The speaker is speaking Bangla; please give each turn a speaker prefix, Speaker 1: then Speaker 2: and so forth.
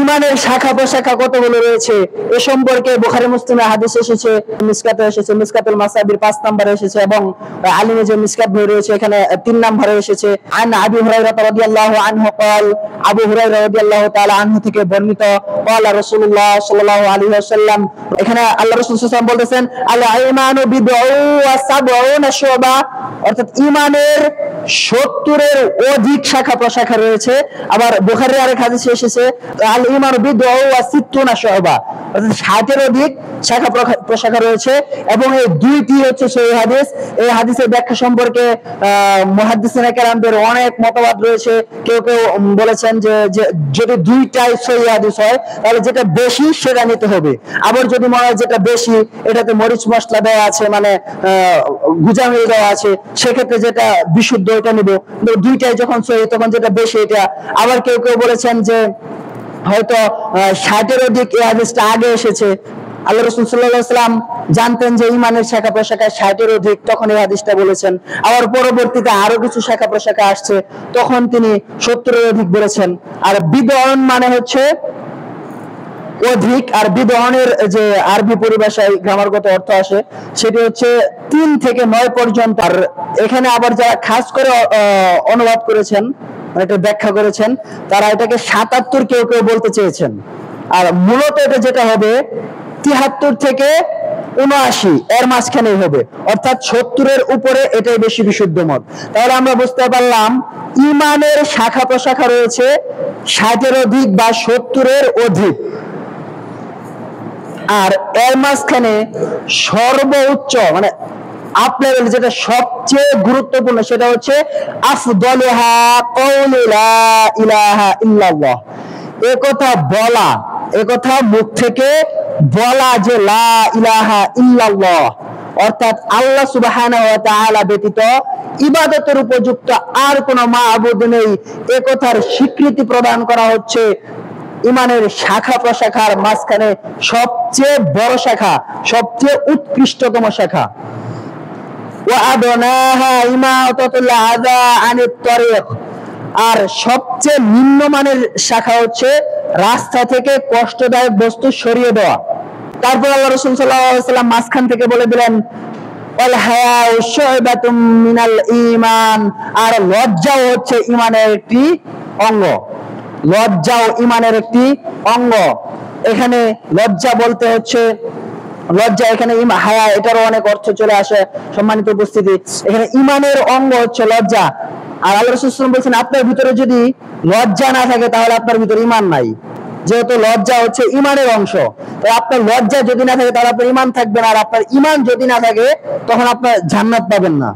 Speaker 1: ইমানের শাখা প্রশাখা কতগুলো রয়েছে এ সম্পর্কে বুখারী মুসলিমে হাদিস এসেছে, মিসকাতে এসেছে, মিসকাতুল মাসাবির 5 নম্বরে এসেছে এবং আলিমে যে মিসকাত বই রয়েছে এখানে 3 নম্বরে এসেছে। আন আবি হুরায়রা রাদিয়াল্লাহু আনহু قال, আবু হুরায়রা রাদিয়াল্লাহু তাআলা আনহু থেকে বর্ণিত, قال রাসূলুল্লাহ সাল্লাল্লাহু আলাইহি ওয়াসাল্লাম, এখানে আল্লাহ রাসূল সাল্লাল্লাহু আলাইহি ওয়াসাল্লাম বলতেছেন আল ঈমানু বিদউ ওয়া সাবউনা শুবা, অর্থাৎ ঈমানের 70 এর অধিক শাখা প্রশাখা রয়েছে। আবার বুখারীর আরেক হাদিসে এসেছে আল ঈমানু বিদউ ওয়া সিত্তুনা শুবা, অর্থাৎ 60 এর অধিক শাখা প্রশাখা রয়েছে এবং এই দুইটি হচ্ছে সহিহ হাদিস। এই হাদিসের ব্যাখ্যা সম্পর্কে মুহাদ্দিসিনে কেরামদের অনেক মতবাদ রয়েছে। কেউ কেউ বলেছেন যে যদি দুইটাই সহিহ হাদিস হয় তাহলে যেটা বেশি সেটা নিতে হবে, আবার যদি মনে হয় যেটা বেশি এটাতে মরিচ মশলা দেওয়া আছে, মানে গুজামিল দেওয়া আছে, সেক্ষেত্রে যেটা বিশুদ্ধ এটা নিব। দুইটাই যখন সহিহ তখন যেটা বেশি এটা। আবার কেউ কেউ বলেছেন যে হয়তো 60 এর অধিক এই হাদিসটা আগে এসেছে, আল্লাহ রাসূল সাল্লাল্লাহু আলাইহি ওয়াসাল্লাম জানতেন যে ঈমানের শাখা প্রশাখা 60 এর অধিক, তখন এই হাদিসটা বলেছেন। আবার পরবর্তীতে আরো কিছু শাখা প্রশাখা আসছে, তখন তিনি 70 এর অধিক বলেছেন। আর বিদআন মানে হচ্ছে অধিক, আর বিদআনের যে আরবি পরিভাষায় গ্রামারগত অর্থ আসে সেটি হচ্ছে 3 থেকে 9 পর্যন্ত। আর এখানে আবার যারা খাস করে অনুবাদ করেছেন, এটা ব্যাখ্যা করেছেন, তারা এটাকে 77 কেউ কেউ বলতে চেয়েছেন। আর মূলত এটা যেটা হবে 73 থেকে 79 এর মাঝখানেই হবে, অর্থাৎ 70 এর উপরে এটাই বেশি বিশুদ্ধ মত। তাহলে আমরা বুঝতে পারলাম ঈমানের শাখা প্রশাখা রয়েছে 60 এর অধিক বা 70 এর অধিক। আর এর মাঝখানে সর্বোচ্চ মানে আপ লেভেল যেটা সবচেয়ে গুরুত্বপূর্ণ সেটা হচ্ছে আফদলুহা কওলু লা ইলাহা ইল্লাল্লাহ, একথা বলা, একথা মুখ থেকে বলা যে লা ইলাহা ইল্লাল্লাহ, অর্থাৎ আল্লাহ সুবহানাহু ওয়া তাআলা ব্যতীত ইবাদতের উপযুক্ত আর কোনো মাবুদ নেই, একথার স্বীকৃতি প্রদান করা হচ্ছে ঈমানের শাখা প্রশাখার মাঝখানে সবচেয়ে বড় শাখা, সবচেয়ে উৎকৃষ্টতম শাখা। ওয়া আদনাহা ইমাতাতুল আযা আনিত তারিক, আর সবচেয়ে নিম্নমানের শাখা হচ্ছে রাস্তা থেকে কষ্টদায়ক বস্তু সরিয়ে দেওয়া। তারপর আল্লাহ রাসূল সাল্লাল্লাহু আলাইহি ওয়াসাল্লাম মাঝখান থেকে বলে দিলেন ওয়াল হায়াউ শু'বাতুম মিনাল ঈমান, আর লজ্জাও হচ্ছে ঈমানের একটি অঙ্গ। লজ্জাও ঈমানের একটি অঙ্গ। এখানে লজ্জা বলতে হচ্ছে লজ্জা, এখানে হায়া এটারও অনেক অর্থ চলে আসে। সম্মানিত উপস্থিতি, এখানে ঈমানের অঙ্গ হচ্ছে লজ্জা। আর আল্লাহ রাসূল সাল্লাল্লাহু আলাইহি ওয়াসাল্লাম বলেছেন আপনার ভিতরে যদি লজ্জা না থাকে তাহলে আপনার ভিতরে ঈমান নাই, যেহেতু লজ্জা হচ্ছে ঈমানের অংশ। তো আপনার লজ্জা যদি না থাকে তাহলে আপনার ঈমান থাকবে না, আর আপনার ঈমান যদি না থাকে তখন আপনার জান্নাত পাবেন না।